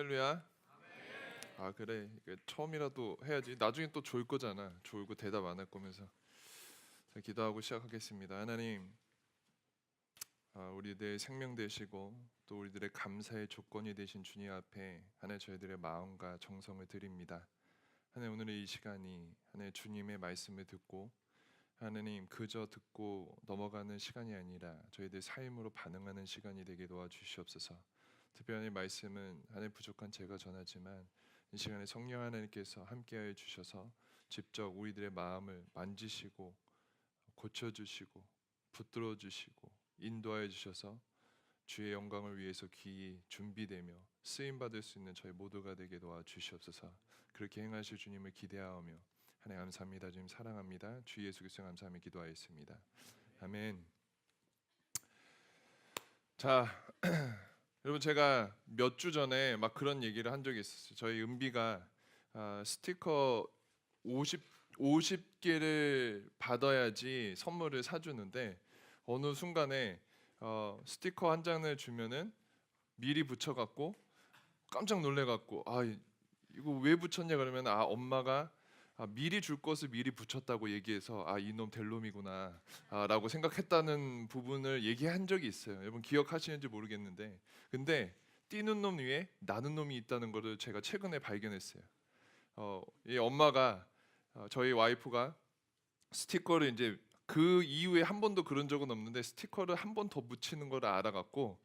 할렐루야. 아 그래, 이게 처음이라도 해야지. 나중에 또 졸 거잖아. 졸고 대답 안 할 거면서. 자, 기도하고 시작하겠습니다. 하나님, 우리들 생명 되시고 또 우리들의 감사의 조건이 되신 주님 앞에 하나님 저희들의 마음과 정성을 드립니다. 하나님, 오늘의 이 시간이 하나님 주님의 말씀을 듣고 하나님 그저 듣고 넘어가는 시간이 아니라 저희들 삶으로 반응하는 시간이 되게 도와주시옵소서. 특별히 말씀은 하나님 부족한 제가 전하지만 이 시간에 성령 하나님께서 함께하여 주셔서 직접 우리들의 마음을 만지시고 고쳐주시고 붙들어 주시고 인도하여 주셔서 주의 영광을 위해서 귀히 준비되며 쓰임 받을 수 있는 저희 모두가 되게 도와주시옵소서. 그렇게 행하실 주님을 기대하며 하나님 감사합니다. 주님 사랑합니다. 주 예수 그리스도 감사하며 기도하였습니다. 아멘. 자, 여러분, 제가 몇 주 전에 막 그런 얘기를 한 적이 있었어요. 저희 은비가 스티커 50개를 받아야지 선물을 사주는데 어느 순간에 스티커 한 장을 주면은 미리 붙여갖고 깜짝 놀래갖고 이거 왜 붙였냐 그러면 엄마가 미리 줄 것을 미리 붙였다고 얘기해서 이놈 될 놈이구나 라고 생각했다는 부분을 얘기한 적이 있어요. 여러분 기억하시는지 모르겠는데, 근데 뛰는 놈 위에 나는 놈이 있다는 것을 제가 최근에 발견했어요. 이 엄마가 저희 와이프가 스티커를 이제 그 이후에 한 번도 그런 적은 없는데 스티커를 한 번 더 붙이는 걸 알아갖고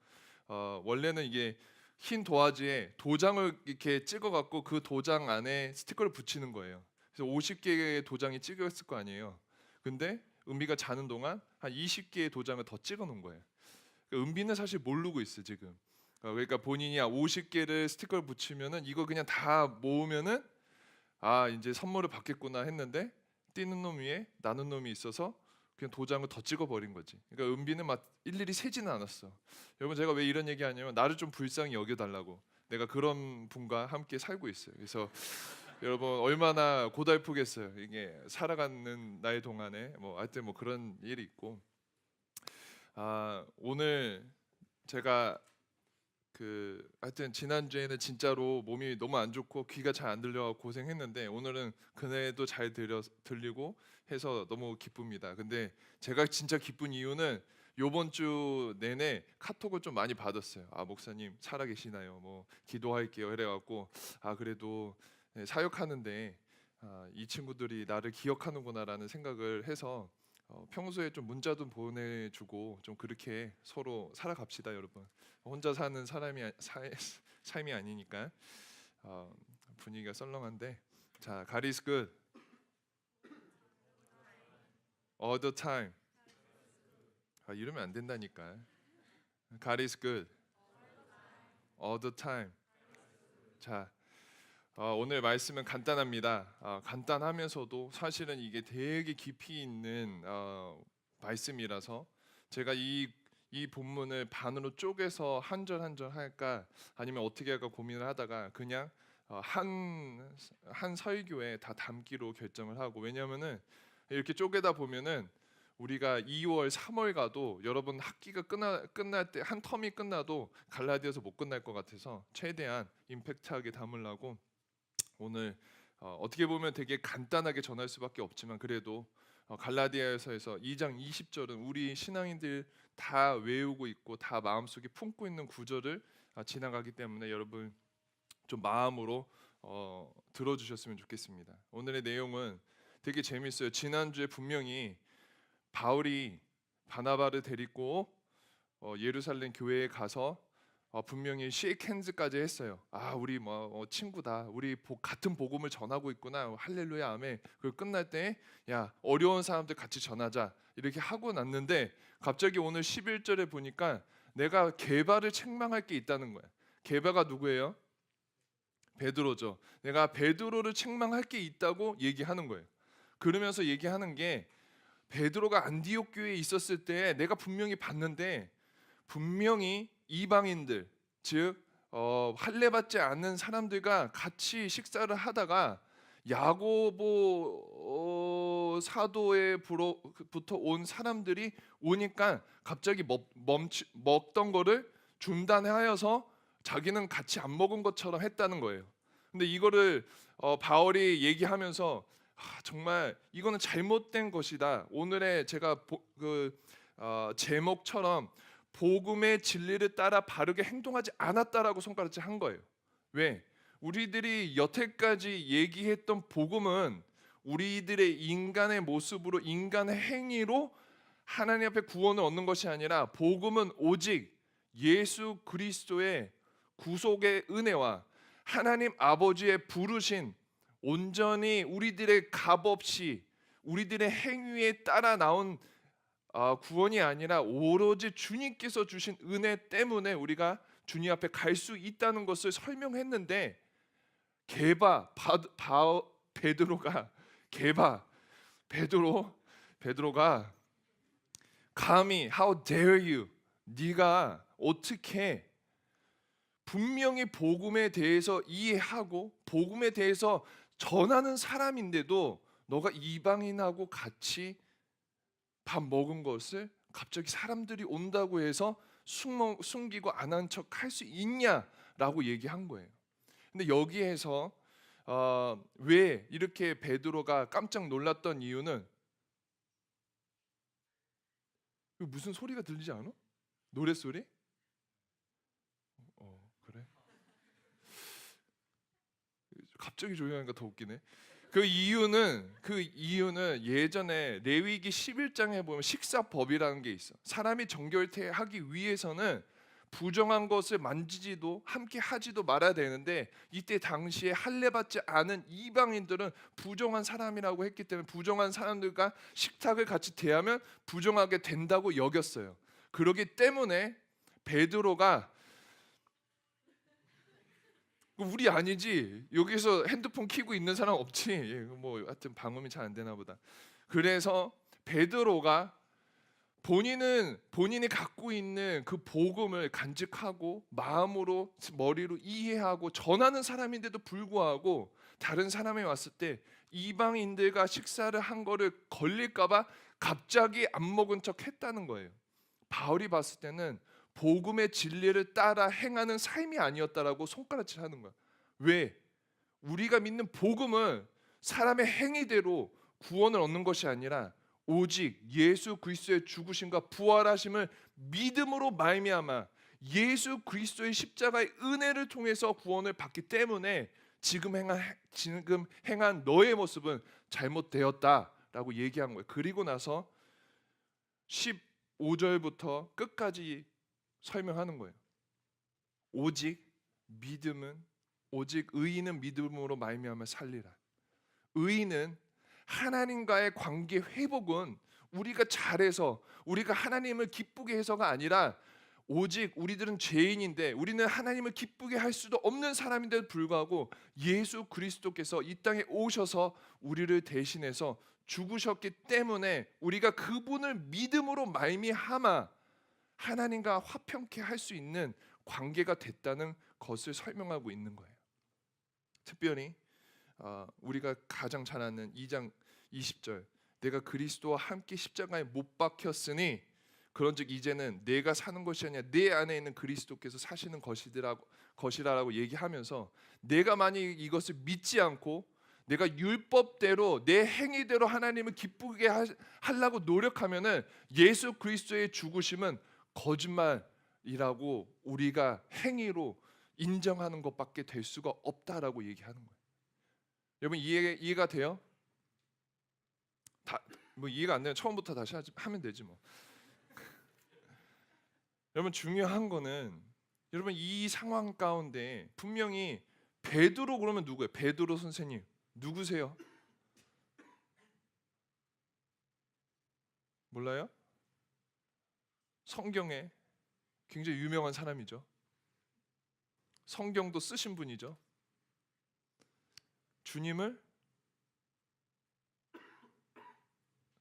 원래는 이게 흰 도화지에 도장을 이렇게 찍어갖고 그 도장 안에 스티커를 붙이는 거예요. 그래서 50개의 도장이 찍혔을 거 아니에요. 근데 은비가 자는 동안 한 20개의 도장을 더 찍어놓은 거예요. 그러니까 은비는 사실 모르고 있어 지금. 그러니까 본인이 50개를 스티커를 붙이면은 이거 그냥 다 모으면은 이제 선물을 받겠구나 했는데 뛰는 놈 위에 나는 놈이 있어서 그냥 도장을 더 찍어버린 거지. 그러니까 은비는 막 일일이 세지는 않았어. 여러분, 제가 왜 이런 얘기 하냐면 나를 좀 불쌍히 여겨달라고. 내가 그런 분과 함께 살고 있어요. 그래서 여러분 얼마나 고달프겠어요. 이게 살아가는 나의 동안에 하여튼 그런 일이 있고, 오늘 제가 하여튼 지난주에는 진짜로 몸이 너무 안 좋고 귀가 잘 안 들려 고생했는데 오늘은 그네도 잘 들리고 해서 너무 기쁩니다. 근데 제가 진짜 기쁜 이유는 요번 주 내내 카톡을 좀 많이 받았어요. 목사님 살아계시나요? 기도할게요 해갖고 그래도 사역하는데 이 친구들이 나를 기억하는구나라는 생각을 해서 평소에 좀 문자 좀 보내주고 좀 그렇게 서로 살아갑시다, 여러분. 혼자 사는 삶이 아니니까. 분위기가 썰렁한데, 자, God is good all the time. 이러면 안 된다니까. God is good all the time. 자, 오늘 말씀은 간단합니다. 간단하면서도 사실은 이게 되게 깊이 있는 말씀이라서 제가 이 본문을 반으로 쪼개서 한 절 한 절 할까 아니면 어떻게 할까 고민을 하다가 그냥 한 설교에 다 담기로 결정을 하고, 왜냐하면은 이렇게 쪼개다 보면은 우리가 2월, 3월 가도 여러분 학기가 끝날 때 한 텀이 끝나도 갈라디아서 못 끝날 것 같아서 최대한 임팩트하게 담으려고 오늘 어떻게 보면 되게 간단하게 전할 수밖에 없지만 그래도 갈라디아서에서 2장 20절은 우리 신앙인들 다 외우고 있고 다 마음속에 품고 있는 구절을 지나가기 때문에 여러분 좀 마음으로 들어주셨으면 좋겠습니다. 오늘의 내용은 되게 재밌어요. 지난주에 분명히 바울이 바나바를 데리고 예루살렘 교회에 가서 분명히 쉐이크 핸즈까지 했어요. 우리 친구다. 우리 같은 복음을 전하고 있구나. 할렐루야 아멘. 그리고 끝날 때 어려운 사람들 같이 전하자. 이렇게 하고 났는데 갑자기 오늘 11절에 보니까 내가 게바를 책망할 게 있다는 거야. 게바가 누구예요? 베드로죠. 내가 베드로를 책망할 게 있다고 얘기하는 거예요. 그러면서 얘기하는 게 베드로가 안디옥 교회에 있었을 때 내가 분명히 봤는데 분명히 이방인들, 즉 할례받지 않는 사람들과 같이 식사를 하다가 야고보 사도에부터 온 사람들이 오니까 갑자기 먹던 거를 중단하여서 자기는 같이 안 먹은 것처럼 했다는 거예요. 근데 이거를 바울이 얘기하면서 정말 이거는 잘못된 것이다. 오늘의 제가 제목처럼 복음의 진리를 따라 바르게 행동하지 않았다라고 손가락질 한 거예요. 왜? 우리들이 여태까지 얘기했던 복음은 우리들의 인간의 모습으로 인간의 행위로 하나님 앞에 구원을 얻는 것이 아니라 복음은 오직 예수 그리스도의 구속의 은혜와 하나님 아버지의 부르신 온전히 우리들의 값없이 우리들의 행위에 따라 나온 구원이 아니라 오로지 주님께서 주신 은혜 때문에 우리가 주님 앞에 갈 수 있다는 것을 설명했는데 베드로가 감히 How dare you? 네가 어떻게 분명히 복음에 대해서 이해하고 복음에 대해서 전하는 사람인데도 너가 이방인하고 같이 밥 먹은 것을 갑자기 사람들이 온다고 해서 숨기고 안 한 척 할 수 있냐라고 얘기한 거예요. 근데 여기에서 왜 이렇게 베드로가 깜짝 놀랐던 이유는 무슨 소리가 들리지 않아? 노랫소리? 그래? 갑자기 조용하니까 더 웃기네. 그 이유는 예전에 레위기 11장에 보면 식사법이라는 게 있어. 사람이 정결케하기 위해서는 부정한 것을 만지지도 함께 하지도 말아야 되는데 이때 당시에 할례 받지 않은 이방인들은 부정한 사람이라고 했기 때문에 부정한 사람들과 식탁을 같이 대하면 부정하게 된다고 여겼어요. 그렇기 때문에 베드로가 우리 아니지 여기서 핸드폰 켜고 있는 사람 없지 뭐 하여튼 방음이 잘 안 되나 보다. 그래서 베드로가 본인이 갖고 있는 그 복음을 간직하고 마음으로 머리로 이해하고 전하는 사람인데도 불구하고 다른 사람이 왔을 때 이방인들과 식사를 한 거를 걸릴까봐 갑자기 안 먹은 척 했다는 거예요. 바울이 봤을 때는 복음의 진리를 따라 행하는 삶이 아니었다라고 손가락질하는 거야. 왜? 우리가 믿는 복음은 사람의 행위대로 구원을 얻는 것이 아니라 오직 예수 그리스도의 죽으심과 부활하심을 믿음으로 말미암아 예수 그리스도의 십자가의 은혜를 통해서 구원을 받기 때문에 지금 행한 너의 모습은 잘못되었다라고 얘기한 거예요. 그리고 나서 15절부터 끝까지 설명하는 거예요. 오직 의인은 믿음으로 말미암아 살리라. 의인은 하나님과의 관계 회복은 우리가 잘해서 우리가 하나님을 기쁘게 해서가 아니라 오직 우리들은 죄인인데 우리는 하나님을 기쁘게 할 수도 없는 사람인데도 불구하고 예수 그리스도께서 이 땅에 오셔서 우리를 대신해서 죽으셨기 때문에 우리가 그분을 믿음으로 말미암아 하나님과 화평케 할 수 있는 관계가 됐다는 것을 설명하고 있는 거예요. 특별히 우리가 가장 잘 아는 2장 20절 내가 그리스도와 함께 십자가에 못 박혔으니 그런즉 이제는 내가 사는 것이 아니라 내 안에 있는 그리스도께서 사시는 것이라고 얘기하면서 내가 만약 이것을 믿지 않고 내가 율법대로 내 행위대로 하나님을 기쁘게 하려고 노력하면은 예수 그리스도의 죽으심은 거짓말이라고 우리가 행위로 인정하는 것밖에 될 수가 없다라고 얘기하는 거예요. 여러분 이해가 돼요? 뭐 이해가 안 되면 처음부터 다시 하면 되지 뭐. 여러분 중요한 거는 여러분 이 상황 가운데 분명히 베드로 그러면 누구예요? 베드로 선생님 누구세요? 몰라요? 성경에 굉장히 유명한 사람이죠. 성경도 쓰신 분이죠. 주님을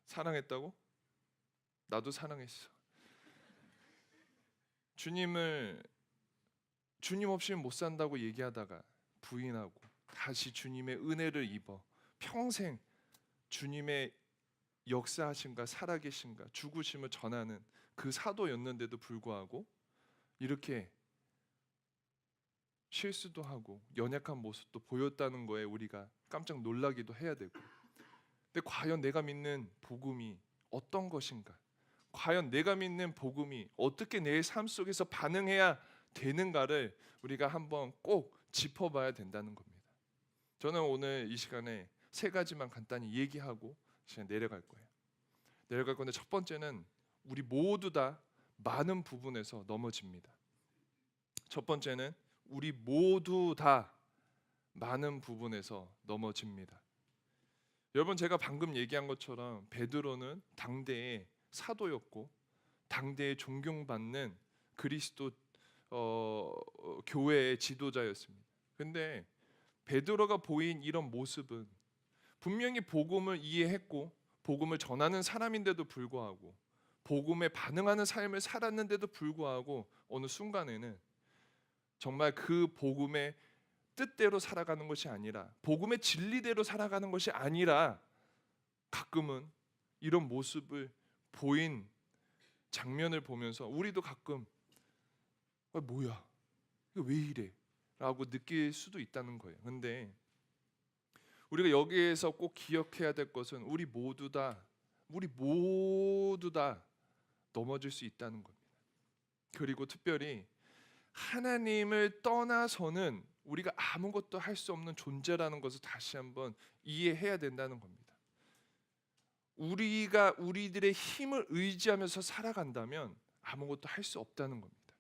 사랑했다고? 나도 사랑했어. 주님 없이는 못 산다고 얘기하다가 부인하고 다시 주님의 은혜를 입어 평생 주님의 역사하심과 살아계심과 죽으심을 전하는 그 사도였는데도 불구하고 이렇게 실수도 하고 연약한 모습도 보였다는 거에 우리가 깜짝 놀라기도 해야 되고, 근데 과연 내가 믿는 복음이 어떤 것인가? 과연 내가 믿는 복음이 어떻게 내 삶 속에서 반응해야 되는가를 우리가 한번 꼭 짚어봐야 된다는 겁니다. 저는 오늘 이 시간에 세 가지만 간단히 얘기하고 그냥 내려갈 거예요. 내려갈 건데, 첫 번째는 우리 모두 다 많은 부분에서 넘어집니다. 첫 번째는 우리 모두 다 많은 부분에서 넘어집니다. 여러분, 제가 방금 얘기한 것처럼 베드로는 당대의 사도였고 당대에 존경받는 그리스도 교회의 지도자였습니다. 근데 베드로가 보인 이런 모습은 분명히 복음을 이해했고 복음을 전하는 사람인데도 불구하고, 복음에 반응하는 삶을 살았는데도 불구하고, 어느 순간에는 정말 그 복음의 뜻대로 살아가는 것이 아니라, 복음의 진리대로 살아가는 것이 아니라, 가끔은 이런 모습을 보인 장면을 보면서 우리도 가끔 뭐야, 이거 왜 이래? 라고 느낄 수도 있다는 거예요. 근데 우리가 여기에서 꼭 기억해야 될 것은 우리 모두 다 넘어질 수 있다는 겁니다. 그리고 특별히 하나님을 떠나서는 우리가 아무것도 할 수 없는 존재라는 것을 다시 한번 이해해야 된다는 겁니다. 우리가 우리들의 힘을 의지하면서 살아간다면 아무것도 할 수 없다는 겁니다.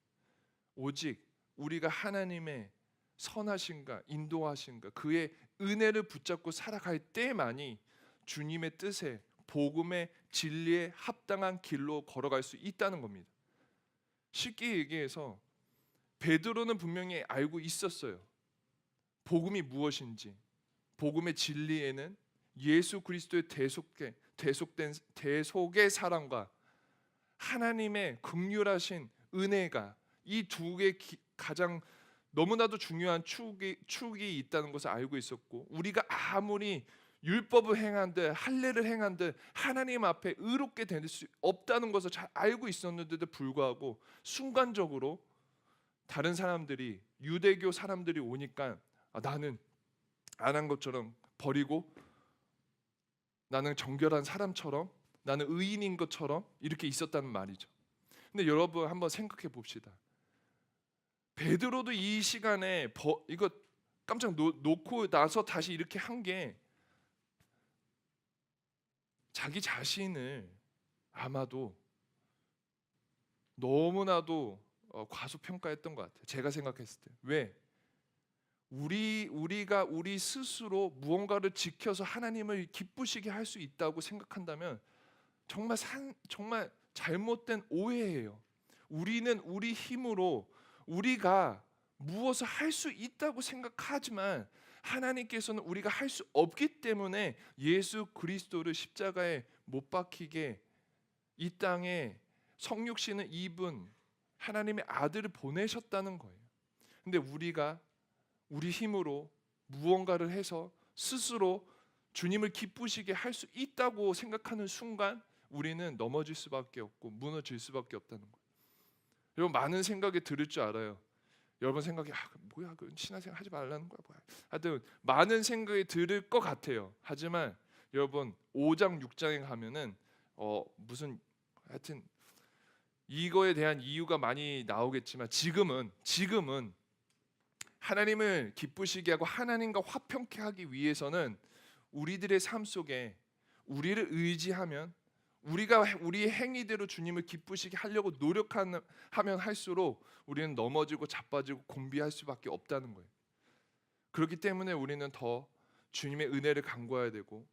오직 우리가 하나님의 선하신가 인도하신가 그의 은혜를 붙잡고 살아갈 때만이 주님의 뜻에, 복음의 진리에 합당한 길로 걸어갈 수 있다는 겁니다. 쉽게 얘기해서 베드로는 분명히 알고 있었어요. 복음이 무엇인지. 복음의 진리에는 예수 그리스도의 대속의 사랑과 하나님의 긍휼하신 은혜가, 이 두 개 가장 너무나도 중요한 축이 있다는 것을 알고 있었고, 우리가 아무리 율법을 행한들 할례를 행한들 하나님 앞에 의롭게 될 수 없다는 것을 잘 알고 있었는데도 불구하고, 순간적으로 다른 사람들이, 유대교 사람들이 오니까 나는 안 한 것처럼 버리고, 나는 정결한 사람처럼, 나는 의인인 것처럼 이렇게 있었다는 말이죠. 근데 여러분 한번 생각해 봅시다. 베드로도 이 시간에 이거 깜짝 놓고 나서 다시 이렇게 한 게 자기 자신을 아마도 너무나도 과소평가했던 것 같아요. 제가 생각했을 때. 왜? 우리가 우리 스스로 무언가를 지켜서 하나님을 기쁘시게 할 수 있다고 생각한다면 정말 잘못된 오해예요. 우리는 우리 힘으로 우리가 무엇을 할 수 있다고 생각하지만 하나님께서는 우리가 할 수 없기 때문에 예수 그리스도를 십자가에 못 박히게 이 땅에 성육신을 입은 하나님의 아들을 보내셨다는 거예요. 근데 우리가 우리 힘으로 무언가를 해서 스스로 주님을 기쁘시게 할 수 있다고 생각하는 순간 우리는 넘어질 수밖에 없고 무너질 수밖에 없다는 거예요. 여러분, 많은 생각이 들을 줄 알아요. 여러분 생각이 뭐야, 그 신앙생활 하지 말라는 거야 뭐야. 하여튼 많은 생각이 들을 것 같아요. 하지만 여러분 5장 6장에 가면은 무슨 하여튼 이거에 대한 이유가 많이 나오겠지만 지금은 하나님을 기쁘시게 하고 하나님과 화평케 하기 위해서는 우리들의 삶 속에 우리를 의지하면, 우리가 우리의 행위대로 주님을 기쁘시게 하려고 노력하면 할수록 우리는 넘어지고 자빠지고 곤비할 수밖에 없다는 거예요. 그렇기 때문에 우리는 더 주님의 은혜를 간구해야 되고,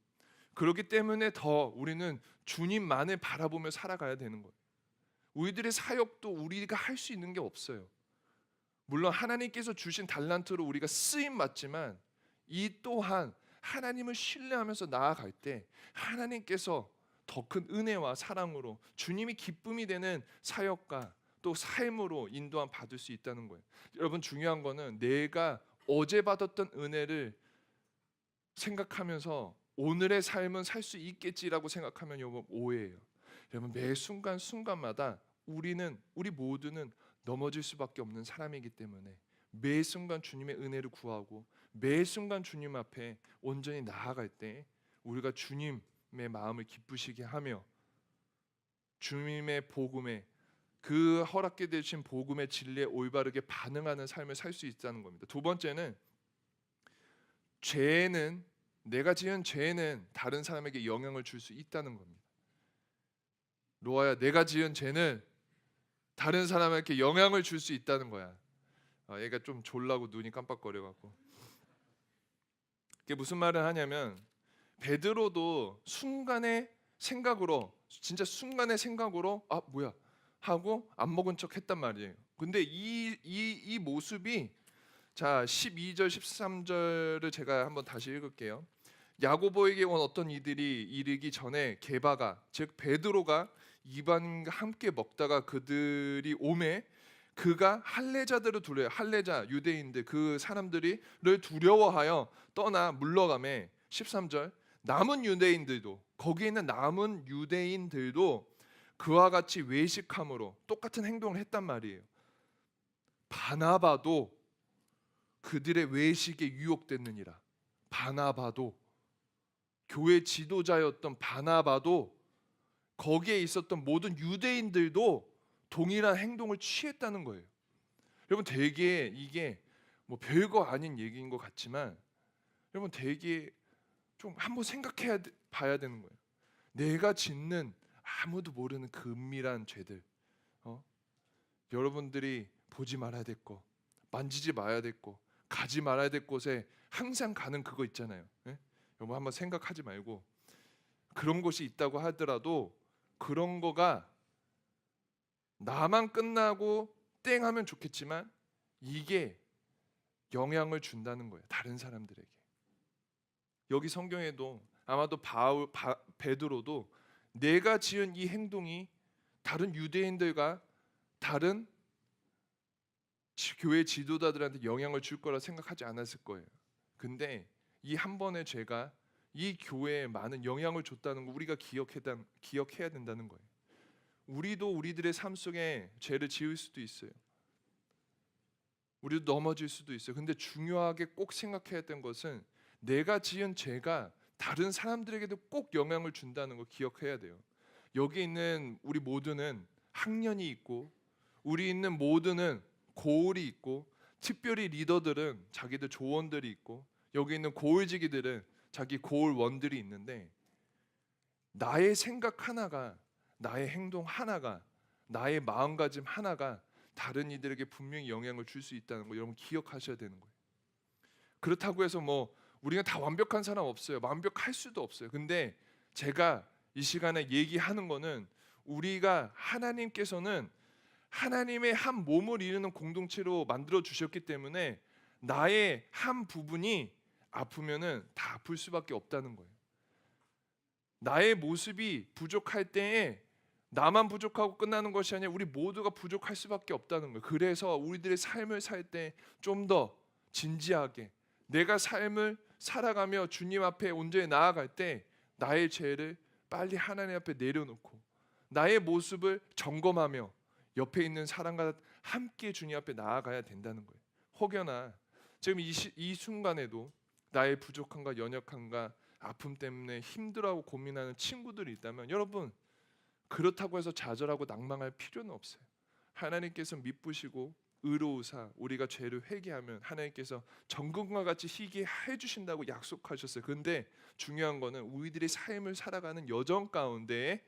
그렇기 때문에 더 우리는 주님만을 바라보며 살아가야 되는 거예요. 우리들의 사역도 우리가 할 수 있는 게 없어요. 물론 하나님께서 주신 달란트로 우리가 쓰임 받지만 이 또한 하나님을 신뢰하면서 나아갈 때 하나님께서 더 큰 은혜와 사랑으로 주님이 기쁨이 되는 사역과 또 삶으로 인도함 받을 수 있다는 거예요. 여러분, 중요한 거는 내가 어제 받았던 은혜를 생각하면서 오늘의 삶은 살 수 있겠지라고 생각하면 여러분 오해예요. 여러분, 매 순간마다 우리 모두는 넘어질 수밖에 없는 사람이기 때문에 매 순간 주님의 은혜를 구하고 매 순간 주님 앞에 온전히 나아갈 때 우리가 주님의 마음을 기쁘시게 하며 주님의 복음에 그 허락해 주신 복음의 진리에 올바르게 반응하는 삶을 살 수 있다는 겁니다. 두 번째는 죄는 내가 지은 죄는 다른 사람에게 영향을 줄 수 있다는 겁니다. 노아야, 내가 지은 죄는 다른 사람에게 영향을 줄 수 있다는 거야. 얘가 좀 졸라고 눈이 깜빡거려갖고. 그게 무슨 말을 하냐면 베드로도 순간의 생각으로 진짜 순간의 생각으로 뭐야 하고 안 먹은 척 했단 말이에요. 근데 이 모습이 자 12절 13절을 제가 한번 다시 읽을게요. 야고보에게 온 어떤 이들이 이르기 전에 게바가 즉 베드로가 이방인과 함께 먹다가 그들이 오매 그가 할례자들을 두려워 할례자 유대인들 그 사람들이를 두려워하여 떠나 물러가매 13절 남은 유대인들도 거기에 있는 남은 유대인들도 그와 같이 외식함으로 똑같은 행동을 했단 말이에요. 바나바도 그들의 외식에 유혹됐느니라. 바나바도 교회 지도자였던 바나바도 거기에 있었던 모든 유대인들도 동일한 행동을 취했다는 거예요. 여러분 되게 이게 뭐 별거 아닌 얘기인 것 같지만 여러분 되게 좀 한번 봐야 되는 거예요. 내가 짓는 아무도 모르는 그 은밀한 죄들, 여러분들이 보지 말아야 될 거, 만지지 말아야 될 거, 가지 말아야 될 곳에 항상 가는 그거 있잖아요. 예? 여러분 한번 생각하지 말고 그런 곳이 있다고 하더라도 그런 거가 나만 끝나고 땡 하면 좋겠지만 이게 영향을 준다는 거예요. 다른 사람들에게. 여기 성경에도 아마도 베드로도 내가 지은 이 행동이 다른 유대인들과 다른 교회 지도자들한테 영향을 줄 거라 생각하지 않았을 거예요. 근데 이 한 번의 죄가 이 교회에 많은 영향을 줬다는 거 우리가 기억해야 된다는 거예요. 우리도 우리들의 삶 속에 죄를 지을 수도 있어요. 우리도 넘어질 수도 있어요. 근데 중요하게 꼭 생각해야 되는 것은 내가 지은 죄가 다른 사람들에게도 꼭 영향을 준다는 거 기억해야 돼요. 여기 있는 우리 모두는 학년이 있고 우리 있는 모두는 고을이 있고 특별히 리더들은 자기들 조원들이 있고 여기 있는 고을지기들은 자기 고을원들이 있는데 나의 생각 하나가 나의 행동 하나가 나의 마음가짐 하나가 다른 이들에게 분명히 영향을 줄 수 있다는 거 여러분 기억하셔야 되는 거예요. 그렇다고 해서 뭐 우리가 다 완벽한 사람 없어요. 완벽할 수도 없어요. 근데 제가 이 시간에 얘기하는 거는 우리가 하나님께서는 하나님의 한 몸을 이루는 공동체로 만들어 주셨기 때문에 나의 한 부분이 아프면은 다 아플 수밖에 없다는 거예요. 나의 모습이 부족할 때에 나만 부족하고 끝나는 것이 아니라 우리 모두가 부족할 수밖에 없다는 거예요. 그래서 우리들의 삶을 살 때 좀 더 진지하게 내가 삶을 살아가며 주님 앞에 온전히 나아갈 때 나의 죄를 빨리 하나님 앞에 내려놓고 나의 모습을 점검하며 옆에 있는 사람과 함께 주님 앞에 나아가야 된다는 거예요. 혹여나 지금 이 순간에도 나의 부족함과 연약함과 아픔 때문에 힘들어하고 고민하는 친구들이 있다면 여러분 그렇다고 해서 좌절하고 낭망할 필요는 없어요. 하나님께서 미쁘시고 의로우사 우리가 죄를 회개하면 하나님께서 정금과 같이 희게 해주신다고 약속하셨어요. 그런데 중요한 거는 우리들의 삶을 살아가는 여정 가운데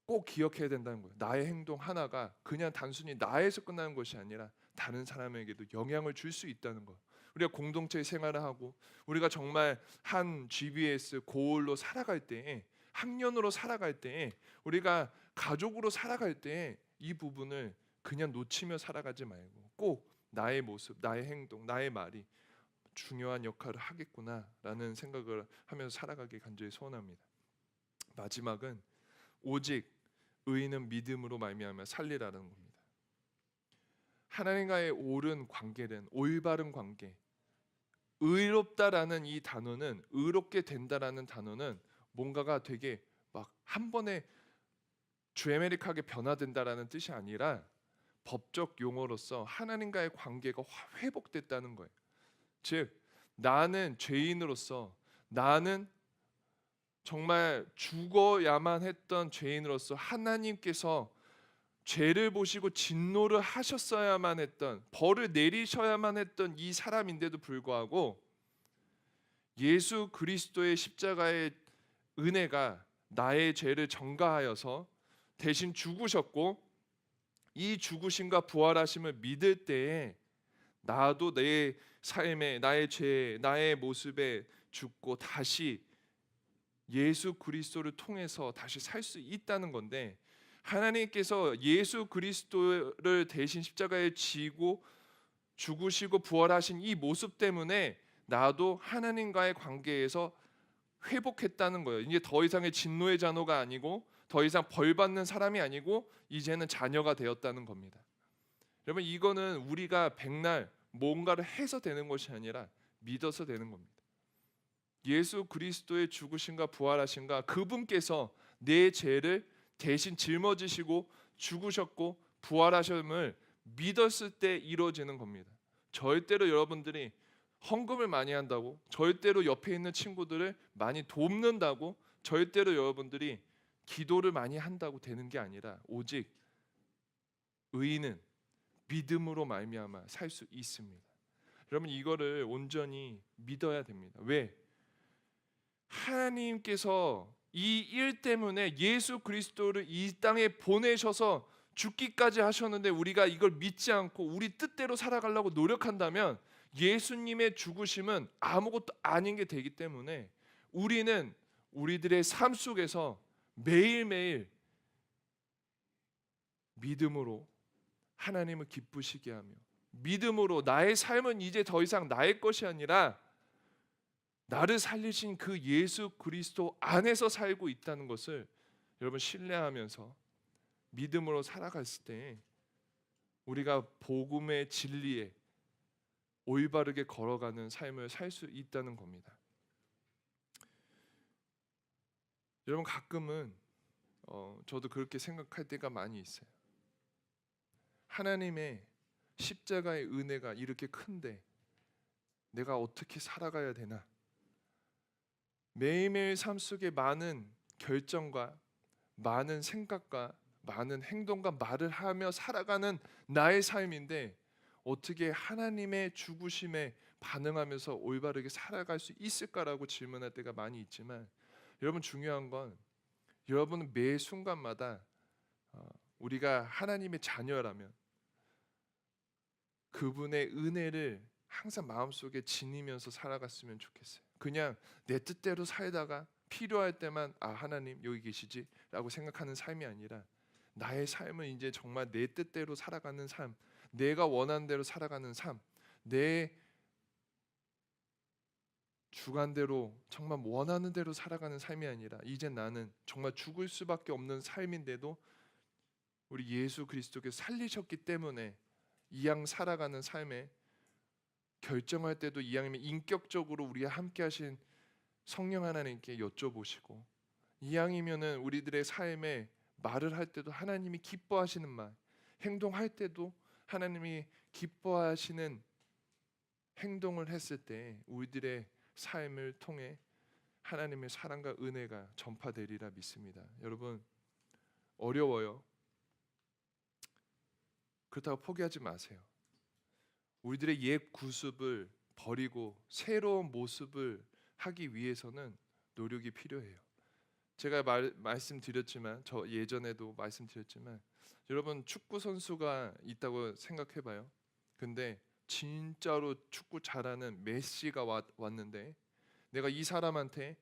꼭 기억해야 된다는 거예요. 나의 행동 하나가 그냥 단순히 나에서 끝나는 것이 아니라 다른 사람에게도 영향을 줄 수 있다는 거. 우리가 공동체 생활을 하고 우리가 정말 한 GBS 고을로 살아갈 때 학년으로 살아갈 때 우리가 가족으로 살아갈 때 이 부분을 그냥 놓치며 살아가지 말고 꼭 나의 모습, 나의 행동, 나의 말이 중요한 역할을 하겠구나라는 생각을 하면서 살아가길 간절히 소원합니다. 마지막은 오직 의인은 믿음으로 말미암아 살리라는 겁니다. 하나님과의 옳은 관계는 올바른 관계. 의롭다라는 이 단어는 의롭게 된다라는 단어는 뭔가가 되게 막 한 번에 드라마틱하게 변화된다라는 뜻이 아니라 법적 용어로서 하나님과의 관계가 회복됐다는 거예요. 즉 나는 죄인으로서, 나는 정말 죽어야만 했던 죄인으로서 하나님께서 죄를 보시고 진노를 하셨어야만 했던, 벌을 내리셔야만 했던 이 사람인데도 불구하고 예수 그리스도의 십자가의 은혜가 나의 죄를 전가하여서 대신 죽으셨고, 이 죽으심과 부활하심을 믿을 때에 나도 내 삶에, 나의 죄, 나의 모습에 죽고 다시 예수 그리스도를 통해서 다시 살 수 있다는 건데, 하나님께서 예수 그리스도를 대신 십자가에 지고 죽으시고 부활하신 이 모습 때문에 나도 하나님과의 관계에서 회복했다는 거예요. 이제 더 이상의 진노의 자녀가 아니고, 더 이상 벌 받는 사람이 아니고, 이제는 자녀가 되었다는 겁니다. 여러분, 이거는 우리가 백날 뭔가를 해서 되는 것이 아니라 믿어서 되는 겁니다. 예수 그리스도의 죽으심과 부활하심과 그분께서 내 죄를 대신 짊어지시고 죽으셨고 부활하심을 믿었을 때 이루어지는 겁니다. 절대로 여러분들이 헌금을 많이 한다고, 절대로 옆에 있는 친구들을 많이 돕는다고, 절대로 여러분들이 기도를 많이 한다고 되는 게 아니라, 오직 의인은 믿음으로 말미암아 살 수 있습니다. 여러분, 이거를 온전히 믿어야 됩니다. 왜? 하나님께서 이 일 때문에 예수 그리스도를 이 땅에 보내셔서 죽기까지 하셨는데, 우리가 이걸 믿지 않고 우리 뜻대로 살아가려고 노력한다면 예수님의 죽으심은 아무것도 아닌 게 되기 때문에, 우리는 우리들의 삶 속에서 매일매일 믿음으로 하나님을 기쁘시게 하며, 믿음으로 나의 삶은 이제 더 이상 나의 것이 아니라 나를 살리신 그 예수 그리스도 안에서 살고 있다는 것을 여러분 신뢰하면서 믿음으로 살아갔을 때, 우리가 복음의 진리에 올바르게 걸어가는 삶을 살 수 있다는 겁니다. 여러분, 가끔은 저도 그렇게 생각할 때가 많이 있어요. 하나님의 십자가의 은혜가 이렇게 큰데 내가 어떻게 살아가야 되나? 매일매일 삶 속에 많은 결정과 많은 생각과 많은 행동과 말을 하며 살아가는 나의 삶인데, 어떻게 하나님의 죽으심에 반응하면서 올바르게 살아갈 수 있을까라고 질문할 때가 많이 있지만, 여러분, 중요한 건 여러분은 매 순간마다 우리가 하나님의 자녀라면 그분의 은혜를 항상 마음속에 지니면서 살아갔으면 좋겠어요. 그냥 내 뜻대로 살다가 필요할 때만 하나님 여기 계시지 라고 생각하는 삶이 아니라, 나의 삶은 이제 정말 내 뜻대로 살아가는 삶, 내가 원하는 대로 살아가는 삶, 내 주관대로 정말 원하는 대로 살아가는 삶이 아니라, 이제 나는 정말 죽을 수밖에 없는 삶인데도 우리 예수 그리스도께서 살리셨기 때문에 이왕 살아가는 삶에 결정할 때도 이왕이면 인격적으로 우리와 함께 하신 성령 하나님께 여쭤보시고, 이왕이면은 우리들의 삶에 말을 할 때도 하나님이 기뻐하시는 말, 행동할 때도 하나님이 기뻐하시는 행동을 했을 때 우리들의 삶을 통해 하나님의 사랑과 은혜가 전파되리라 믿습니다. 여러분, 어려워요. 그렇다고 포기하지 마세요. 우리들의 옛 구습을 버리고 새로운 모습을 하기 위해서는 노력이 필요해요. 제가 말씀드렸지만, 저 예전에도 말씀드렸지만, 여러분, 축구 선수가 있다고 생각해봐요. 근데 진짜로 축구 잘하는 메시가 왔는데, 내가 이 사람한테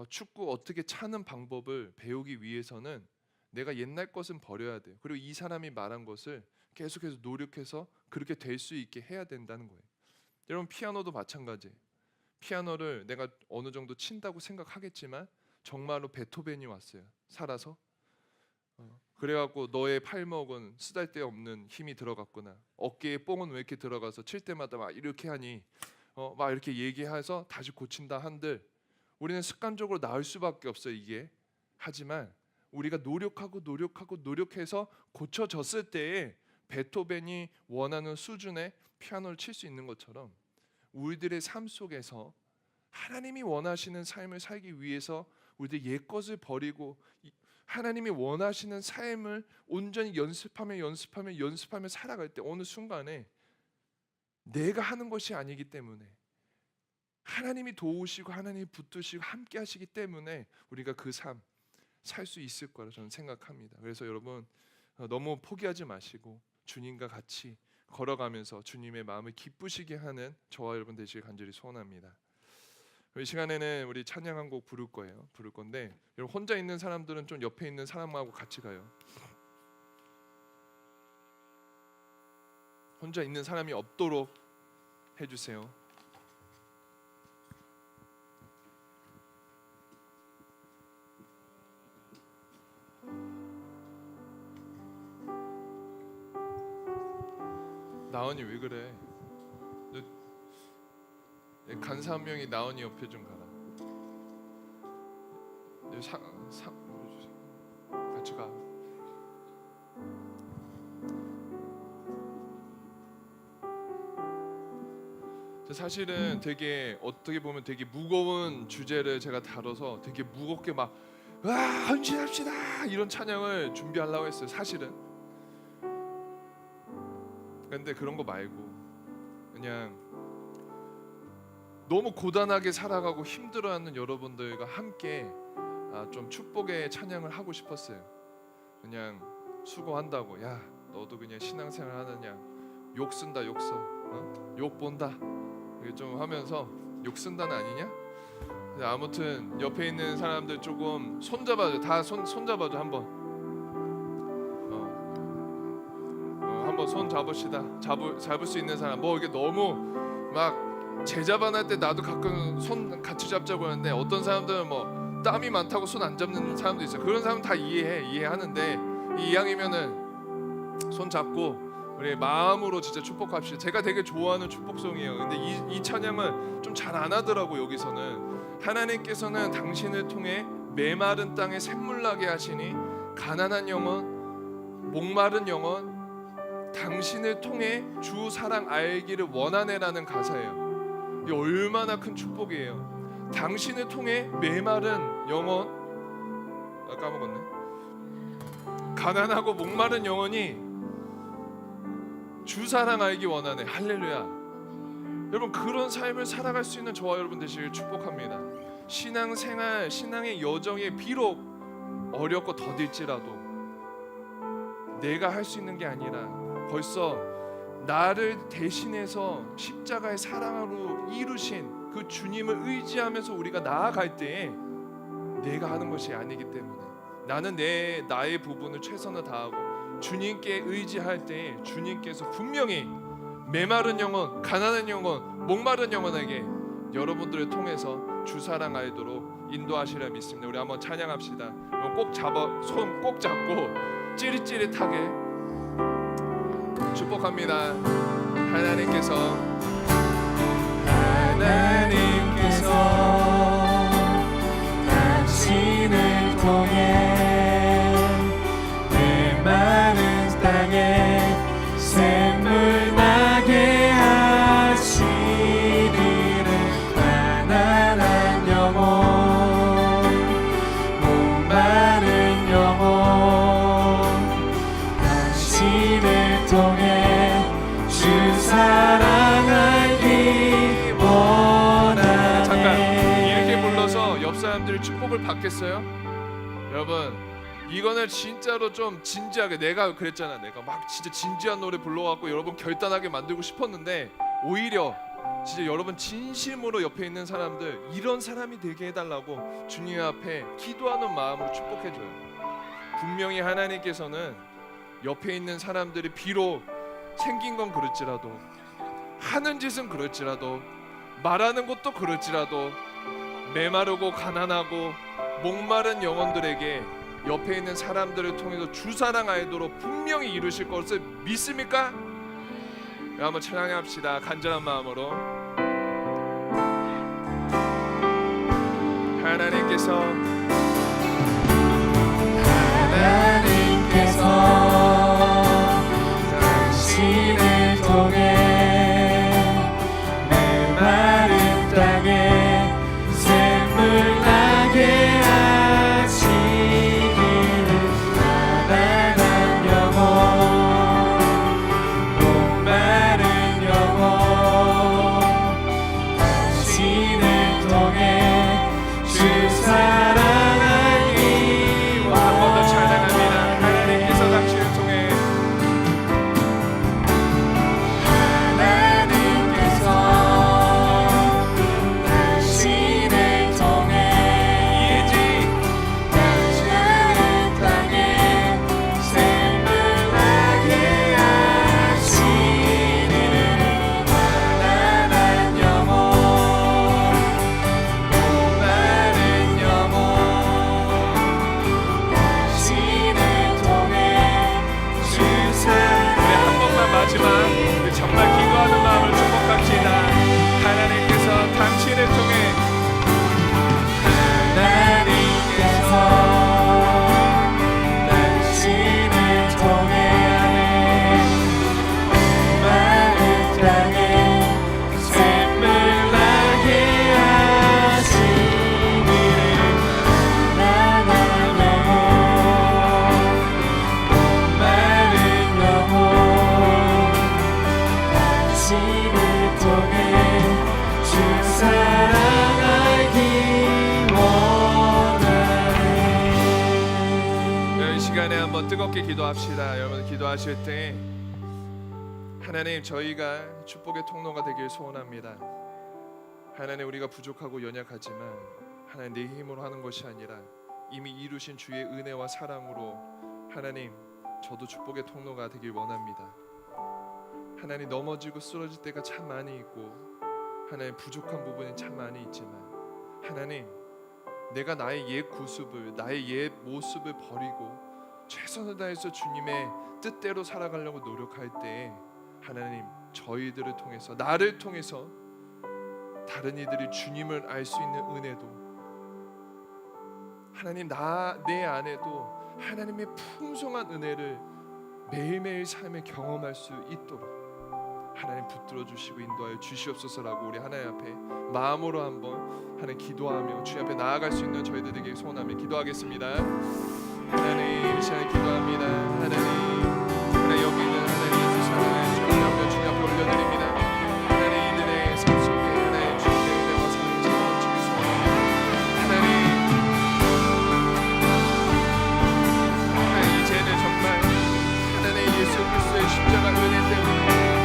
축구 어떻게 차는 방법을 배우기 위해서는 내가 옛날 것은 버려야 돼요. 그리고 이 사람이 말한 것을 계속해서 노력해서 그렇게 될 수 있게 해야 된다는 거예요. 여러분, 피아노도 마찬가지예요. 피아노를 내가 어느 정도 친다고 생각하겠지만 정말로 베토벤이 왔어요. 살아서. 그래갖고 너의 팔목은 쓰잘데없는 힘이 들어갔구나. 어깨에 뽕은 왜 이렇게 들어가서 칠 때마다 막 이렇게 하니, 막 이렇게 얘기해서 다시 고친다 한들, 우리는 습관적으로 나을 수밖에 없어요, 이게. 하지만 우리가 노력해서 고쳐졌을 때에 베토벤이 원하는 수준의 피아노를 칠 수 있는 것처럼 우리들의 삶 속에서 하나님이 원하시는 삶을 살기 위해서 우리들 옛것을 버리고 하나님이 원하시는 삶을 온전히 연습하며 살아갈 때 어느 순간에 내가 하는 것이 아니기 때문에 하나님이 도우시고 하나님이 붙드시고 함께 하시기 때문에 우리가 그 삶 살 수 있을 거라 저는 생각합니다. 그래서 여러분 너무 포기하지 마시고 주님과 같이 걸어가면서 주님의 마음을 기쁘시게 하는 저와 여러분 되시길 간절히 소원합니다. 이 시간에는 우리 찬양 한 곡 부를 건데 여러분 혼자 있는 사람들은 좀 옆에 있는 사람하고 같이 가요. 혼자 있는 사람이 없도록 해주세요. 나은이 왜 그래? 간사 한 명이 나은이 옆에 좀 가라. 같이 가. 사실은 되게 어떻게 보면 되게 무거운 주제를 제가 다뤄서 되게 무겁게 막 헌신합시다 이런 찬양을 준비하려고 했어요. 사실은. 근데 그런 거 말고 그냥 너무 고단하게 살아가고 힘들어하는 여러분들과 함께 좀 축복의 찬양을 하고 싶었어요. 그냥 수고한다고 야 너도 그냥 신앙생활 하느냐 욕 쓴다 욕 써 욕 본다 이게 좀 하면서 욕 쓴다는 아니냐? 아무튼 옆에 있는 사람들 조금 손잡아줘. 다 손잡아줘 한번. 한번 손 잡읍시다. 잡을 수 있는 사람. 뭐 이게 너무 막 제자반할 때 나도 가끔 손 같이 잡자고 하는데 어떤 사람들은 뭐 땀이 많다고 손 안 잡는 사람도 있어요. 그런 사람 다 이해하는데 이왕이면은 손 잡고 우리 마음으로 진짜 축복합시다. 제가 되게 좋아하는 축복송이에요. 근데 이 찬양을 좀 잘 안 하더라고. 여기서는 하나님께서는 당신을 통해 메마른 땅에 샘물 나게 하시니 가난한 영혼, 목마른 영혼 당신을 통해 주 사랑 알기를 원하네라는 가사예요. 이게 얼마나 큰 축복이에요. 당신을 통해 메마른 영혼 까먹었네. 가난하고 목마른 영혼이 주 사랑 알기 원하네. 할렐루야. 여러분 그런 삶을 살아갈 수 있는 저와 여러분 되시길 축복합니다. 신앙생활, 신앙의 여정이 비록 어렵고 더딜지라도 내가 할 수 있는 게 아니라 벌써 나를 대신해서 십자가의 사랑으로 이루신 그 주님을 의지하면서 우리가 나아갈 때에 내가 하는 것이 아니기 때문에 나는 나의 부분을 최선을 다하고 주님께 의지할 때에 주님께서 분명히 메마른 영혼, 가난한 영혼, 목마른 영혼에게 여러분들을 통해서 주 사랑 알도록 인도하시려 믿습니다. 우리 한번 찬양합시다. 손 꼭 잡고 찌릿찌릿하게 축복합니다. 하나님께서 당신을 통해 메마른 땅에 샘물 나게 하시리를 가난한 영혼 목마른 영혼 당신을 통해 주 사랑 알기 원하네. 잠깐 이렇게 불러서 옆 사람들이 축복을 받겠어요? 여러분 이거는 진짜로 좀 진지하게 내가 그랬잖아. 내가 막 진짜 진지한 노래 불러갖고 여러분 결단하게 만들고 싶었는데 오히려 진짜 여러분 진심으로 옆에 있는 사람들 이런 사람이 되게 해달라고 주님 앞에 기도하는 마음으로 축복해줘요. 분명히 하나님께서는 옆에 있는 사람들이 비록 생긴 건 그럴지라도 하는 짓은 그럴지라도 말하는 것도 그럴지라도 메마르고 가난하고 목마른 영혼들에게 옆에 있는 사람들을 통해서 주 사랑 알도록 분명히 이루실 것을 믿습니까? 한번 찬양합시다. 간절한 마음으로. 하나님께서 함께 기도합시다. 여러분 기도하실 때 하나님, 저희가 축복의 통로가 되길 소원합니다. 하나님, 우리가 부족하고 연약하지만 하나님, 내 힘으로 하는 것이 아니라 이미 이루신 주의 은혜와 사랑으로 하나님, 저도 축복의 통로가 되길 원합니다. 하나님, 넘어지고 쓰러질 때가 참 많이 있고 하나님, 부족한 부분이 참 많이 있지만 하나님, 내가 나의 옛 구습을, 나의 옛 모습을 버리고 최선을 다해서 주님의 뜻대로 살아가려고 노력할 때 하나님, 저희들을 통해서, 나를 통해서 다른 이들이 주님을 알 수 있는 은혜도, 하나님, 내 안에도 하나님의 풍성한 은혜를 매일매일 삶에 경험할 수 있도록 하나님 붙들어 주시고 인도하여 주시옵소서라고 우리 하나님 앞에 마음으로 한번 하나님 기도하며 주님 앞에 나아갈 수 있는 저희들에게 소원하며 기도하겠습니다. 하나님, 이 시간에 기도합니다. 하나님, 여기 있는 하나님 예수 사랑을 주님 주님 앞에 올려드립니다. 하나님, 이들의 삶 속에 하나님 주님의 은혜와 사랑을 주기 소원합니다. 하나님, 이제는 정말 하나님 예수 그리스도의 십자가 은혜 때문에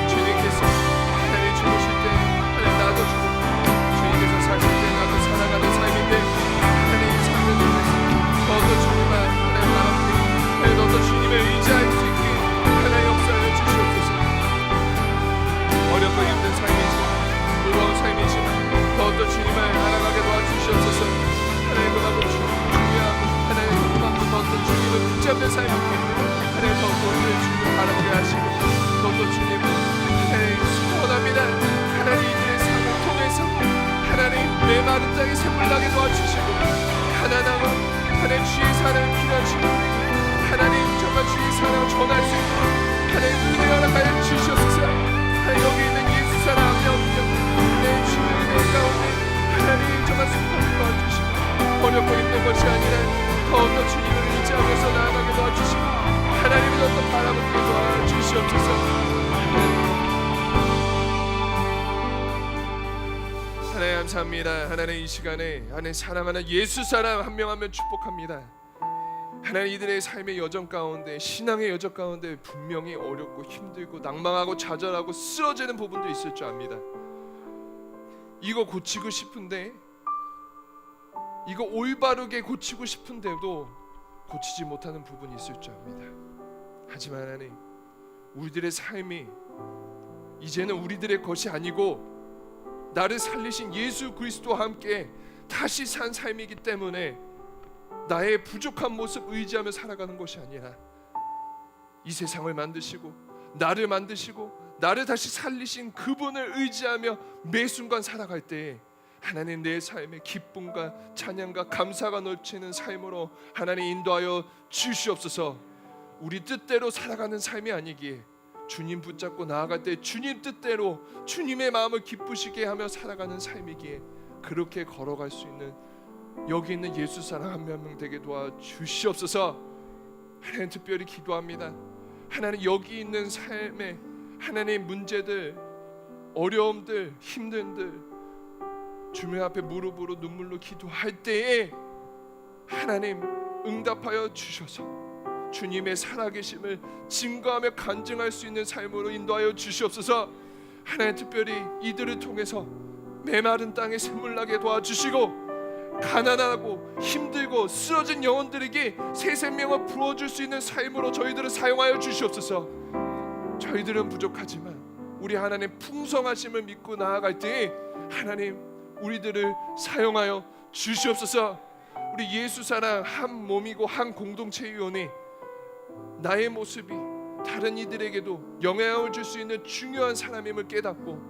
주님께서 하나님 죽으실 때 하나님 나도 죽고 주님께서 사실 때 나도 살아가는 삶인데 하나님 이 삶을 통해서 너도 주님만 하나님 나라께 하나님 너도 주님을 의지할 수 있게 하나님 역사를 주시옵소서. 어렵고 힘든 삶이지만 무거운 삶이지만 너도 주님을 알아가게 도와주시옵소서. 하나님, 그만큼 중요하고 하나님 그만큼 너도 주님을 붙잡는 삶이기 하나님 더욱더 우리를 주님을 바라보게 하시고 너도 주님을 소원합니다. 하나님, 이들의 삶을 통해서 하나님 메마른 땅에 샘물나게 도와주시고 가난함은 하나님 주의 사랑을 필요하시고 하나님 정말 주의 사랑을 전할 수 있도록 하나님 은혜 허락하여 주시옵소서. 하나님, 여기 있는 예수 사랑 한 명 내 주의 은혜 가운데 하나님 정말 순간을 도와주시고 어렵고 힘든 것이 아니라 더욱더 주님을 의지하면서 나아가게 도와주시고 하나님을 더욱더 바라보게 도와주시옵소서. 하나님 감사합니다. 하나님, 이 시간에 하나님 사랑하는 예수 사람 한 명 한 명 축복합니다. 하나님, 이들의 삶의 여정 가운데, 신앙의 여정 가운데 분명히 어렵고 힘들고 낭망하고 좌절하고 쓰러지는 부분도 있을 줄 압니다. 이거 고치고 싶은데, 이거 올바르게 고치고 싶은데도 고치지 못하는 부분이 있을 줄 압니다. 하지만 하나님, 우리들의 삶이 이제는 우리들의 것이 아니고 나를 살리신 예수 그리스도와 함께 다시 산 삶이기 때문에 나의 부족한 모습 의지하며 살아가는 것이 아니라 이 세상을 만드시고 나를 만드시고 나를 다시 살리신 그분을 의지하며 매 순간 살아갈 때 하나님, 내 삶에 기쁨과 찬양과 감사가 넘치는 삶으로 하나님 인도하여 주시옵소서. 우리 뜻대로 살아가는 삶이 아니기에 주님 붙잡고 나아갈 때 주님 뜻대로 주님의 마음을 기쁘시게 하며 살아가는 삶이기에 그렇게 걸어갈 수 있는 여기 있는 예수 사랑 한 명 한 명 되게 도와주시옵소서. 하나님, 특별히 기도합니다. 하나님, 여기 있는 삶에 하나님 문제들, 어려움들, 힘듦들 주님 앞에 무릎으로 눈물로 기도할 때에 하나님 응답하여 주셔서 주님의 살아계심을 증거하며 간증할 수 있는 삶으로 인도하여 주시옵소서. 하나님, 특별히 이들을 통해서 메마른 땅에 샘물나게 도와주시고 가난하고 힘들고 쓰러진 영혼들에게 새 생명을 부어줄 수 있는 삶으로 저희들을 사용하여 주시옵소서. 저희들은 부족하지만 우리 하나님 풍성하심을 믿고 나아갈 때 하나님 우리들을 사용하여 주시옵소서. 우리 예수 사랑 한 몸이고 한 공동체이오니 나의 모습이 다른 이들에게도 영향을 줄 수 있는 중요한 사람임을 깨닫고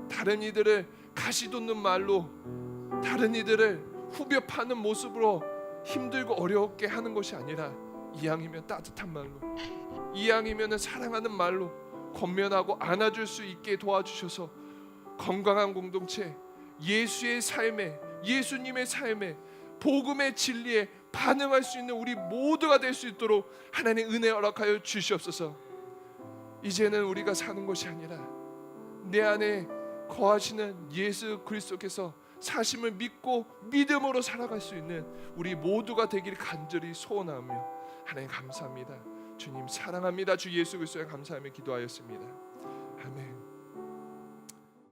다른 이들을 가시돋는 말로 다른 이들을 후벼 파는 모습으로 힘들고 어렵게 하는 것이 아니라 이왕이면 따뜻한 말로, 이왕이면 사랑하는 말로 권면하고 안아줄 수 있게 도와주셔서 건강한 공동체, 예수의 삶에, 예수님의 삶에, 복음의 진리에 반응할 수 있는 우리 모두가 될 수 있도록 하나님 은혜 허락하여 주시옵소서. 이제는 우리가 사는 것이 아니라 내 안에 거하시는 예수 그리스도께서 사심을 믿고 믿음으로 살아갈 수 있는 우리 모두가 되기를 간절히 소원하며 하나님 감사합니다. 주님 사랑합니다. 주 예수 그리스도에 감사하며 기도하였습니다. 아멘.